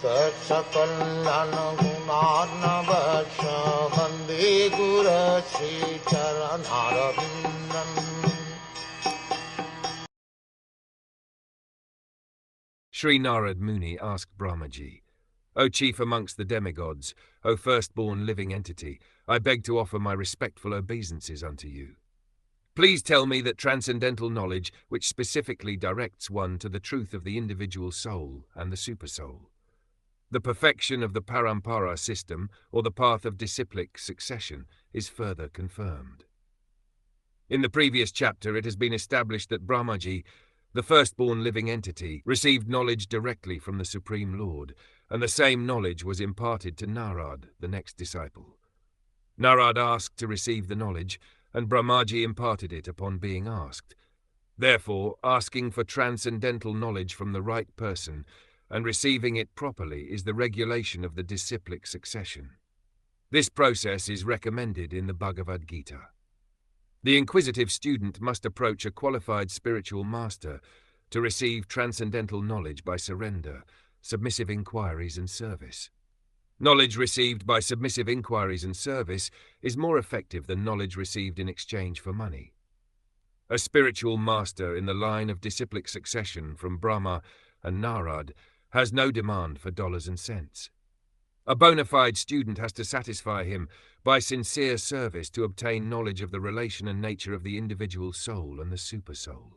Sakal Gunar Vande Guru Sri Charanarabindam. Sri Nārad Muni asked Brahmaji, O chief amongst the demigods, O firstborn living entity, I beg to offer my respectful obeisances unto you. Please tell me that transcendental knowledge which specifically directs one to the truth of the individual soul and the supersoul. The perfection of the parampara system, or the path of disciplic succession, is further confirmed. In the previous chapter it has been established that Brahmaji, the firstborn living entity, received knowledge directly from the Supreme Lord, and the same knowledge was imparted to Nārad, the next disciple. Nārad asked to receive the knowledge, and Brahmaji imparted it upon being asked. Therefore, asking for transcendental knowledge from the right person and receiving it properly is the regulation of the disciplic succession. This process is recommended in the Bhagavad Gita. The inquisitive student must approach a qualified spiritual master to receive transcendental knowledge by surrender, submissive inquiries and service. Knowledge received by submissive inquiries and service is more effective than knowledge received in exchange for money. A spiritual master in the line of disciplic succession from Brahma and Nārad has no demand for dollars and cents. A bona fide student has to satisfy him by sincere service to obtain knowledge of the relation and nature of the individual soul and the supersoul.